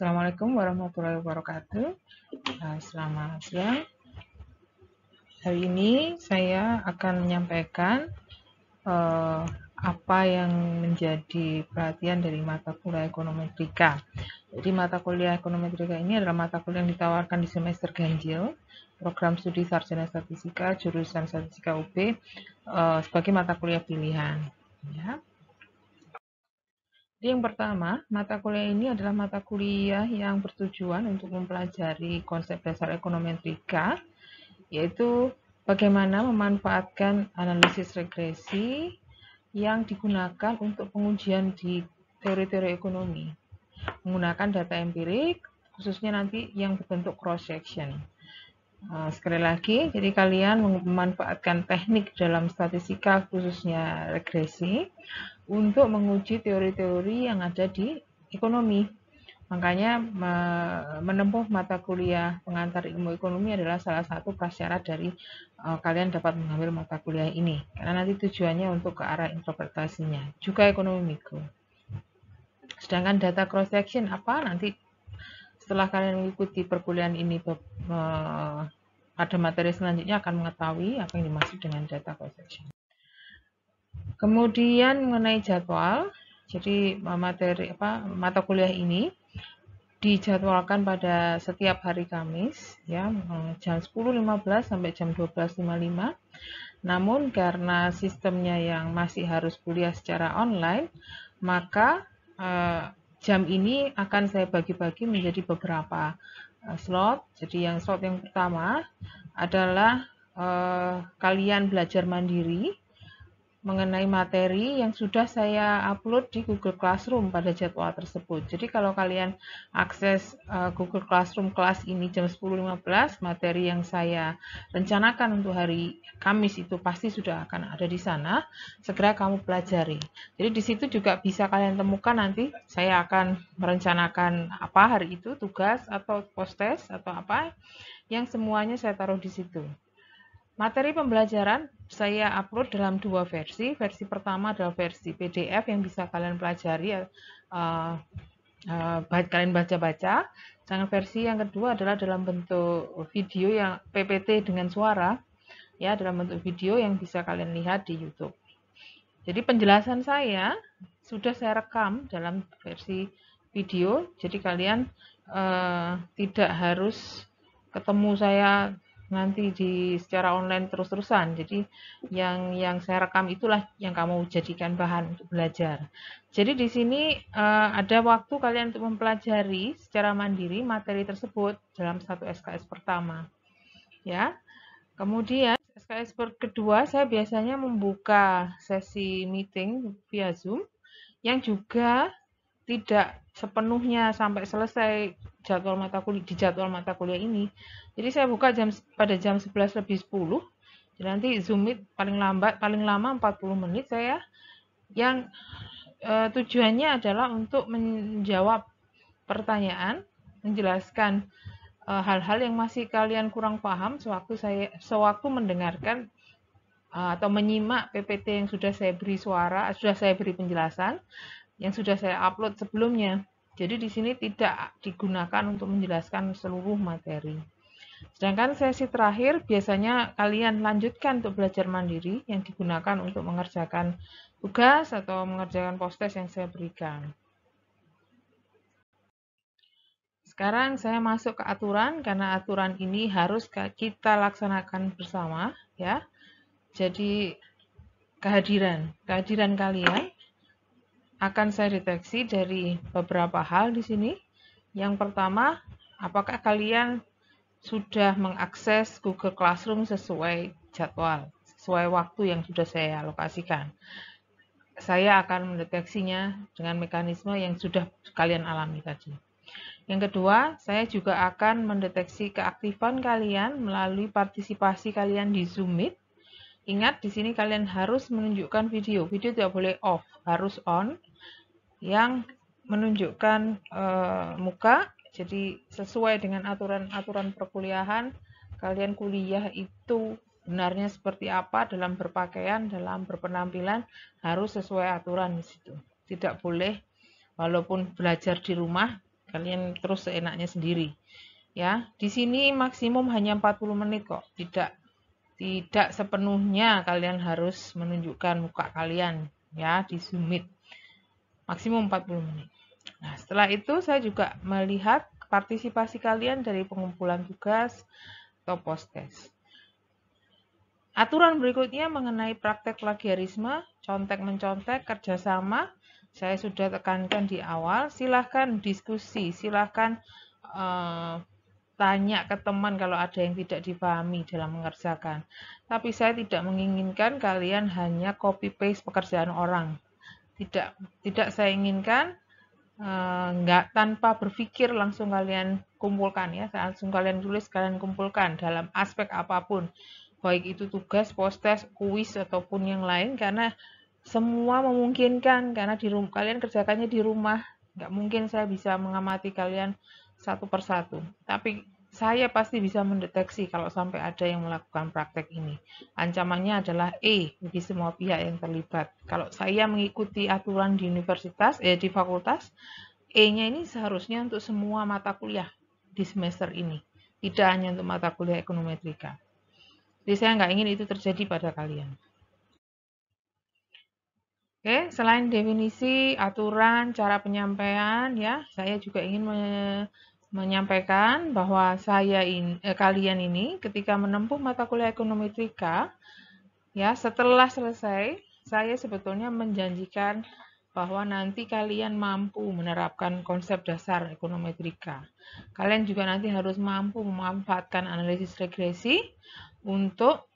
Assalamualaikum warahmatullahi wabarakatuh. Selamat siang. Hari ini saya akan menyampaikan apa yang menjadi perhatian dari mata kuliah ekonometrika. Jadi mata kuliah ekonometrika ini adalah mata kuliah yang ditawarkan di semester ganjil, program studi sarjana statistika, jurusan statistika UB sebagai mata kuliah pilihan. Ya. Jadi yang pertama, mata kuliah ini adalah mata kuliah yang bertujuan untuk mempelajari konsep dasar ekonometrika, yaitu bagaimana memanfaatkan analisis regresi yang digunakan untuk pengujian di teori-teori ekonomi, menggunakan data empirik, khususnya nanti yang berbentuk cross-section. Sekali lagi, jadi kalian memanfaatkan teknik dalam statistika, khususnya regresi, untuk menguji teori-teori yang ada di ekonomi. Makanya menempuh mata kuliah pengantar ilmu ekonomi adalah salah satu prasyarat dari kalian dapat mengambil mata kuliah ini. Karena nanti tujuannya untuk ke arah interpretasinya. Juga ekonomi mikro. Sedangkan data cross-section apa? Nanti setelah kalian mengikuti perkuliahan ini pada materi selanjutnya akan mengetahui apa yang dimaksud dengan data cross-section. Kemudian mengenai jadwal, jadi mata kuliah ini dijadwalkan pada setiap hari Kamis ya, jam 10.15 sampai jam 12.55. Namun karena sistemnya yang masih harus kuliah secara online, maka jam ini akan saya bagi-bagi menjadi beberapa slot. Jadi yang slot yang pertama adalah kalian belajar mandiri mengenai materi yang sudah saya upload di Google Classroom pada jadwal tersebut. Jadi kalau kalian akses Google Classroom kelas ini jam 10.15, materi yang saya rencanakan untuk hari Kamis itu pasti sudah akan ada di sana. Segera kamu pelajari. Jadi di situ juga bisa kalian temukan nanti saya akan merencanakan apa hari itu, tugas atau post-test atau apa yang semuanya saya taruh di situ. Materi pembelajaran saya upload dalam dua versi. Versi pertama adalah versi PDF yang bisa kalian pelajari, kalian baca-baca. Sedangkan versi yang kedua adalah dalam bentuk video yang PPT dengan suara, ya, dalam bentuk video yang bisa kalian lihat di YouTube. Jadi penjelasan saya sudah saya rekam dalam versi video, jadi kalian tidak harus ketemu saya nanti secara online terus-terusan. Jadi yang saya rekam itulah yang kamu jadikan bahan untuk belajar. Jadi di sini ada waktu kalian untuk mempelajari secara mandiri materi tersebut dalam satu SKS pertama. Ya. Kemudian SKS kedua saya biasanya membuka sesi meeting via Zoom yang juga tidak sepenuhnya sampai selesai jadwal mata kuliah ini. Jadi saya buka pada jam 11.10. Jadi nanti Zoom Meet paling lama 40 menit saya yang tujuannya adalah untuk menjawab pertanyaan, menjelaskan hal-hal yang masih kalian kurang paham sewaktu mendengarkan atau menyimak PPT yang sudah saya beri sudah saya beri penjelasan yang sudah saya upload sebelumnya. Jadi di sini tidak digunakan untuk menjelaskan seluruh materi. Sedangkan sesi terakhir biasanya kalian lanjutkan untuk belajar mandiri yang digunakan untuk mengerjakan tugas atau mengerjakan post-test yang saya berikan. Sekarang saya masuk ke aturan karena aturan ini harus kita laksanakan bersama ya. Jadi kehadiran kalian akan saya deteksi dari beberapa hal di sini. Yang pertama, apakah kalian sudah mengakses Google Classroom sesuai jadwal, sesuai waktu yang sudah saya alokasikan. Saya akan mendeteksinya dengan mekanisme yang sudah kalian alami tadi. Yang kedua, saya juga akan mendeteksi keaktifan kalian melalui partisipasi kalian di Zoom Meet. Ingat, di sini kalian harus menunjukkan video. Video tidak boleh off, harus on. Yang menunjukkan muka, jadi sesuai dengan aturan perkuliahan, kalian kuliah itu benarnya seperti apa dalam berpakaian, dalam berpenampilan, harus sesuai aturan di situ. Tidak boleh, walaupun belajar di rumah, Kalian terus seenaknya sendiri. Ya, di sini maksimum hanya 40 menit kok. Tidak sepenuhnya kalian harus menunjukkan muka kalian ya di Zoom Meet. Maksimum 40 menit. Nah, setelah itu saya juga melihat partisipasi kalian dari pengumpulan tugas atau post-test. Aturan berikutnya mengenai praktek plagiarisme, contek-mencontek, kerjasama, saya sudah tekankan di awal. Silahkan diskusi, silahkan tanya ke teman kalau ada yang tidak dipahami dalam mengerjakan. Tapi saya tidak menginginkan kalian hanya copy-paste pekerjaan orang. Tidak saya inginkan nggak tanpa berpikir langsung kalian kumpulkan ya, langsung kalian tulis, kalian kumpulkan dalam aspek apapun, baik itu tugas, post-test, kuis ataupun yang lain, karena semua memungkinkan, karena kalian kerjakannya di rumah, nggak mungkin saya bisa mengamati kalian satu persatu, tapi saya pasti bisa mendeteksi kalau sampai ada yang melakukan praktek ini. Ancamannya adalah bagi semua pihak yang terlibat. Kalau saya mengikuti aturan di universitas, di fakultas, E-nya ini seharusnya untuk semua mata kuliah di semester ini, tidak hanya untuk mata kuliah ekonometrika. Jadi saya nggak ingin itu terjadi pada kalian. Oke, selain definisi, aturan, cara penyampaian, ya, saya juga ingin menyampaikan bahwa kalian ini ketika menempuh mata kuliah ekonometrika, ya, setelah selesai, saya sebetulnya menjanjikan bahwa nanti kalian mampu menerapkan konsep dasar ekonometrika. Kalian juga nanti harus mampu memanfaatkan analisis regresi untuk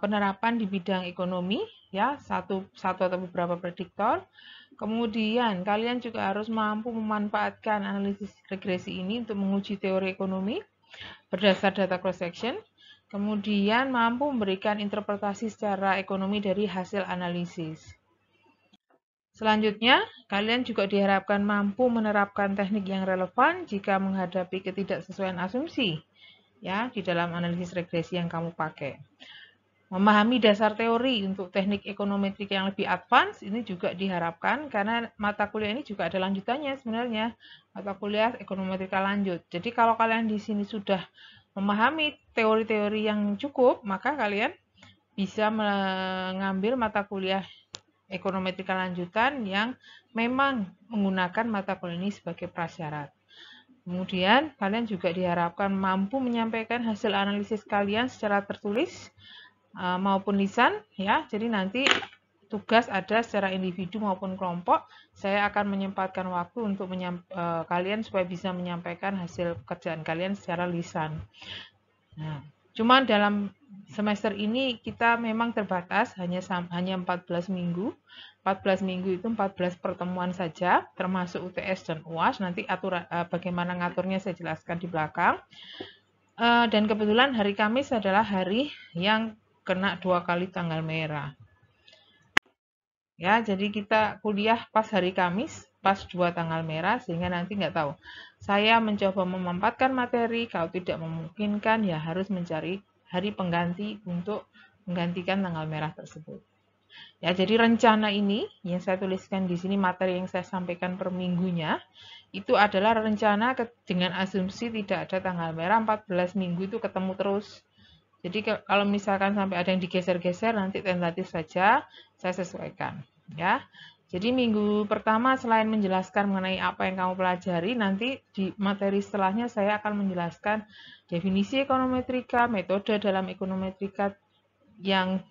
penerapan di bidang ekonomi, ya, satu atau beberapa prediktor. Kemudian kalian juga harus mampu memanfaatkan analisis regresi ini untuk menguji teori ekonomi berdasar data cross section. Kemudian mampu memberikan interpretasi secara ekonomi dari hasil analisis. Selanjutnya, kalian juga diharapkan mampu menerapkan teknik yang relevan jika menghadapi ketidaksesuaian asumsi ya di dalam analisis regresi yang kamu pakai. Memahami dasar teori untuk teknik ekonometrik yang lebih advance ini juga diharapkan karena mata kuliah ini juga ada lanjutannya sebenarnya, mata kuliah ekonometrika lanjut. Jadi kalau kalian di sini sudah memahami teori-teori yang cukup, maka kalian bisa mengambil mata kuliah ekonometrika lanjutan yang memang menggunakan mata kuliah ini sebagai prasyarat. Kemudian kalian juga diharapkan mampu menyampaikan hasil analisis kalian secara tertulis maupun lisan ya. Jadi nanti tugas ada secara individu maupun kelompok. Saya akan menyempatkan waktu untuk kalian supaya bisa menyampaikan hasil pekerjaan kalian secara lisan. Nah, cuman dalam semester ini kita memang terbatas hanya 14 minggu. 14 minggu itu 14 pertemuan saja, termasuk UTS dan UAS. Nanti bagaimana ngaturnya saya jelaskan di belakang. Dan kebetulan hari Kamis adalah hari yang kena 2 kali tanggal merah. Ya, jadi kita kuliah pas hari Kamis, pas 2 tanggal merah, sehingga nanti nggak tahu. Saya mencoba memampatkan materi, kalau tidak memungkinkan ya harus mencari hari pengganti untuk menggantikan tanggal merah tersebut. Ya, jadi rencana ini yang saya tuliskan di sini, materi yang saya sampaikan per minggunya, itu adalah rencana dengan asumsi tidak ada tanggal merah, 14 minggu itu ketemu terus. Jadi kalau misalkan sampai ada yang digeser-geser, nanti tentatif saja saya sesuaikan. Ya, jadi minggu pertama selain menjelaskan mengenai apa yang kamu pelajari, nanti di materi setelahnya saya akan menjelaskan definisi ekonometrika, metode dalam ekonometrika yang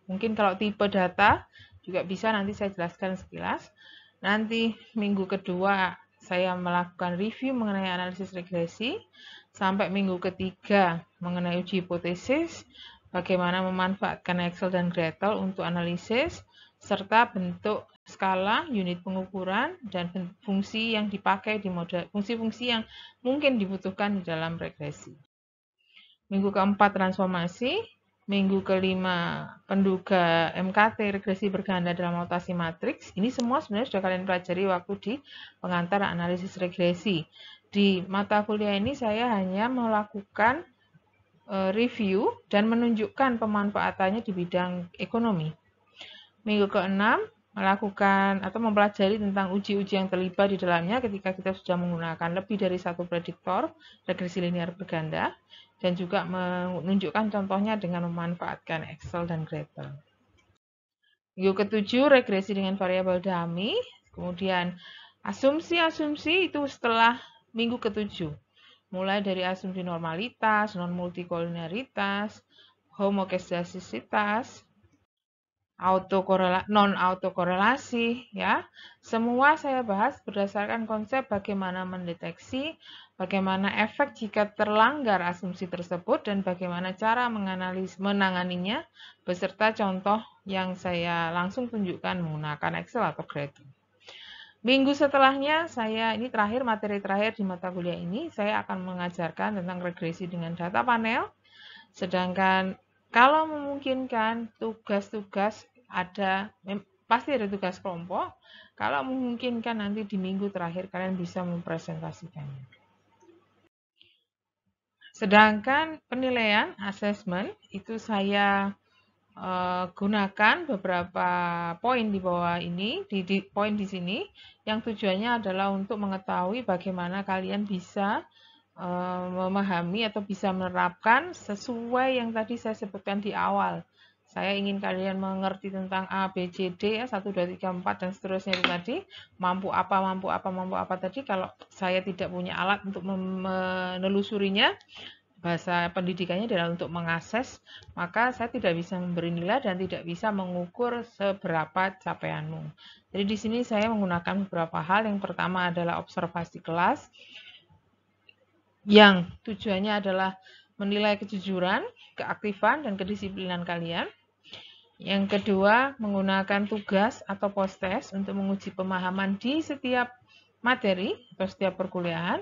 mungkin kalau tipe data juga bisa nanti saya jelaskan sekilas. Nanti minggu kedua saya melakukan review mengenai analisis regresi, sampai minggu ketiga mengenai uji hipotesis, bagaimana memanfaatkan Excel dan Gretel untuk analisis, serta bentuk skala, unit pengukuran, dan fungsi yang dipakai di model, fungsi-fungsi yang mungkin dibutuhkan di dalam regresi. Minggu keempat transformasi, minggu kelima penduga MKT regresi berganda dalam notasi matriks. Ini semua sebenarnya sudah kalian pelajari waktu di pengantar analisis regresi. Di mata kuliah ini saya hanya melakukan review dan menunjukkan pemanfaatannya di bidang ekonomi. Minggu keenam melakukan atau mempelajari tentang uji-uji yang terlibat di dalamnya ketika kita sudah menggunakan lebih dari satu prediktor regresi linear berganda, dan juga menunjukkan contohnya dengan memanfaatkan Excel dan Gradle. Minggu ketujuh, regresi dengan variabel dummy. Kemudian asumsi-asumsi itu setelah minggu ketujuh. Mulai dari asumsi normalitas, non-multikoliniaritas, homoskedastisitas, non autokorelasi, ya. Semua saya bahas berdasarkan konsep bagaimana mendeteksi, bagaimana efek jika terlanggar asumsi tersebut, dan bagaimana cara menanganinya beserta contoh yang saya langsung tunjukkan menggunakan Excel atau Gradle. Minggu setelahnya ini terakhir, materi terakhir di mata kuliah ini, saya akan mengajarkan tentang regresi dengan data panel. Sedangkan kalau memungkinkan tugas-tugas pasti ada tugas kelompok. Kalau memungkinkan nanti di minggu terakhir kalian bisa mempresentasikannya. Sedangkan penilaian, assessment, itu saya gunakan beberapa poin di bawah ini, poin di sini, yang tujuannya adalah untuk mengetahui bagaimana kalian bisa memahami atau bisa menerapkan sesuai yang tadi saya sebutkan di awal. Saya ingin kalian mengerti tentang A, B, C, D, ya, 1, 2, 3, 4, dan seterusnya itu tadi. Mampu apa tadi. Kalau saya tidak punya alat untuk menelusurinya, bahasa pendidikannya adalah untuk mengakses, maka saya tidak bisa memberi nilai dan tidak bisa mengukur seberapa capaianmu. Jadi di sini saya menggunakan beberapa hal. Yang pertama adalah observasi kelas, yang tujuannya adalah menilai kejujuran, keaktifan, dan kedisiplinan kalian. Yang kedua, menggunakan tugas atau post-test untuk menguji pemahaman di setiap materi atau setiap perkuliahan.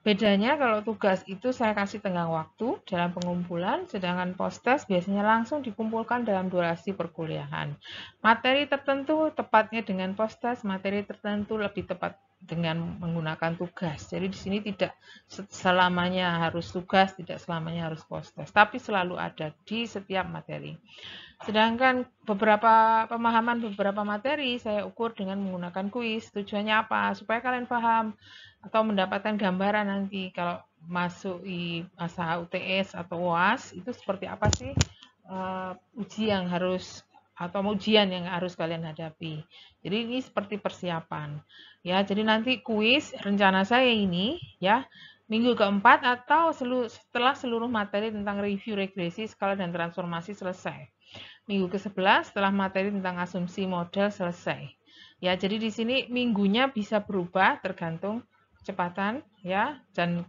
Bedanya kalau tugas itu saya kasih tenggang waktu dalam pengumpulan, sedangkan post-test biasanya langsung dikumpulkan dalam durasi perkuliahan. Materi tertentu tepatnya dengan post-test, materi tertentu lebih tepat dengan menggunakan tugas. Jadi di sini tidak selamanya harus tugas, tidak selamanya harus post-test, tapi selalu ada di setiap materi. Sedangkan pemahaman beberapa materi saya ukur dengan menggunakan kuis. Tujuannya apa? Supaya kalian paham atau mendapatkan gambaran nanti kalau masuk di masa UTS atau UAS itu seperti apa sih ujian yang harus kalian hadapi. Jadi ini seperti persiapan. Ya, jadi nanti kuis rencana saya ini ya minggu keempat atau setelah seluruh materi tentang review regresi, skala dan transformasi selesai. Minggu ke-11 setelah materi tentang asumsi model selesai. Ya, jadi di sini minggunya bisa berubah tergantung kecepatan ya, dan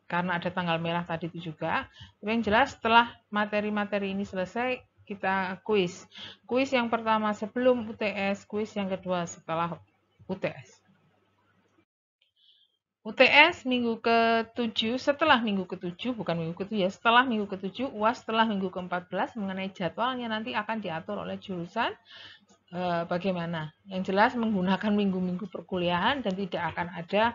karena ada tanggal merah tadi itu juga. Tapi yang jelas setelah materi-materi ini selesai kita kuis. Kuis yang pertama sebelum UTS, kuis yang kedua setelah UTS. UTS minggu ke-7, setelah minggu ke-7, bukan minggu ke-7 ya, setelah minggu ke-7, UAS setelah minggu ke-14, mengenai jadwalnya nanti akan diatur oleh jurusan bagaimana. Yang jelas menggunakan minggu-minggu perkuliahan dan tidak akan ada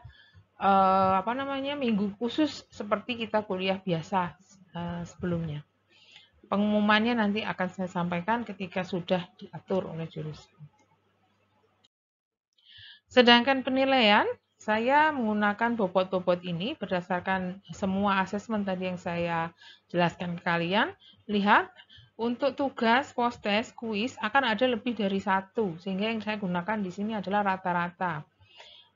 minggu khusus seperti kita kuliah biasa sebelumnya. Pengumumannya nanti akan saya sampaikan ketika sudah diatur oleh jurusan. Sedangkan penilaian, saya menggunakan bobot-bobot ini berdasarkan semua asesmen tadi yang saya jelaskan ke kalian. Lihat, untuk tugas, post-test, kuis akan ada lebih dari satu, sehingga yang saya gunakan di sini adalah rata-rata.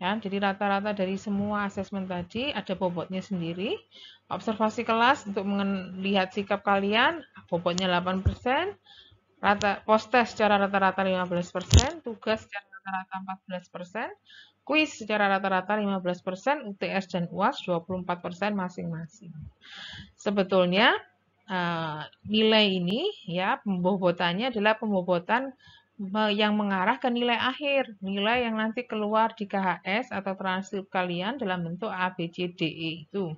Ya, jadi rata-rata dari semua asesmen tadi ada bobotnya sendiri. Observasi kelas untuk melihat sikap kalian, bobotnya 8%. Post-test secara rata-rata 15%, tugas secara rata-rata 14%, kuis secara rata-rata 15%, UTS dan UAS 24% masing-masing. Sebetulnya nilai ini ya pembobotannya adalah pembobotan yang mengarah ke nilai akhir, nilai yang nanti keluar di KHS atau transkrip kalian dalam bentuk A, B, C, D, E itu.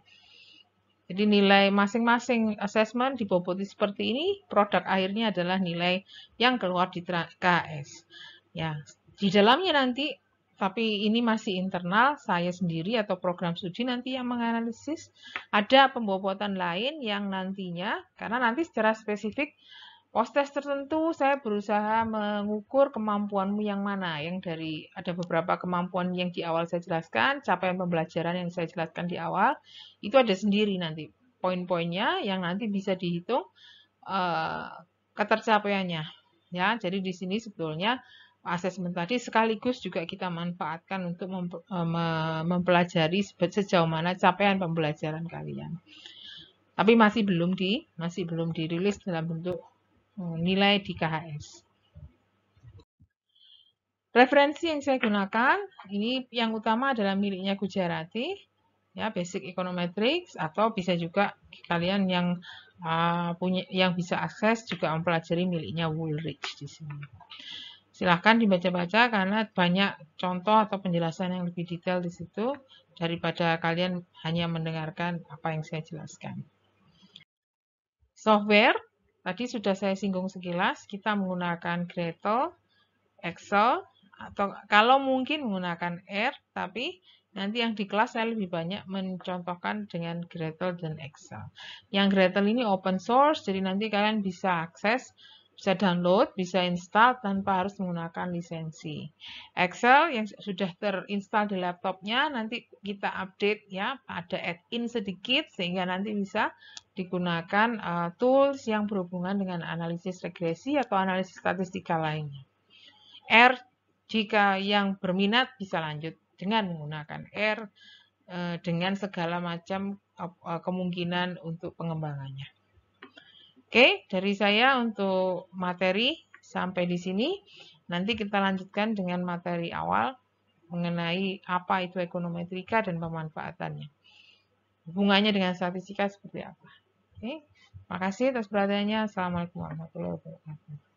Jadi nilai masing-masing asesmen diboboti seperti ini, produk akhirnya adalah nilai yang keluar di KHS. Ya, di dalamnya nanti, tapi ini masih internal, saya sendiri atau program studi nanti yang menganalisis. Ada pembobotan lain yang nantinya, karena nanti secara spesifik Post-test tertentu saya berusaha mengukur kemampuanmu yang mana, yang dari ada beberapa kemampuan yang di awal saya jelaskan, capaian pembelajaran yang saya jelaskan di awal, itu ada sendiri nanti poin-poinnya yang nanti bisa dihitung eh, ketercapaiannya. Ya, jadi di sini sebetulnya asesmen tadi sekaligus juga kita manfaatkan untuk mempelajari sejauh mana capaian pembelajaran kalian. Tapi masih belum dirilis dalam bentuk nilai di KHS. Referensi yang saya gunakan ini yang utama adalah miliknya Gujarati, ya Basic Econometrics, atau bisa juga kalian yang punya yang bisa akses juga mempelajari miliknya Woolrich di sini. Silahkan dibaca-baca karena banyak contoh atau penjelasan yang lebih detail di situ daripada kalian hanya mendengarkan apa yang saya jelaskan. Software, tadi sudah saya singgung sekilas, kita menggunakan Gradle, Excel, atau kalau mungkin menggunakan R, tapi nanti yang di kelas saya lebih banyak mencontohkan dengan Gradle dan Excel. Yang Gradle ini open source, jadi nanti kalian bisa akses, bisa download, bisa install tanpa harus menggunakan lisensi. Excel yang sudah terinstall di laptopnya, nanti kita update ya, ada add-in sedikit sehingga nanti bisa digunakan tools yang berhubungan dengan analisis regresi atau analisis statistika lainnya. R, jika yang berminat bisa lanjut dengan menggunakan R dengan segala macam kemungkinan untuk pengembangannya. Oke, dari saya untuk materi sampai di sini. Nanti kita lanjutkan dengan materi awal mengenai apa itu ekonometrika dan pemanfaatannya. Hubungannya dengan statistika seperti apa. Oke, terima kasih atas perhatiannya. Assalamualaikum warahmatullahi wabarakatuh.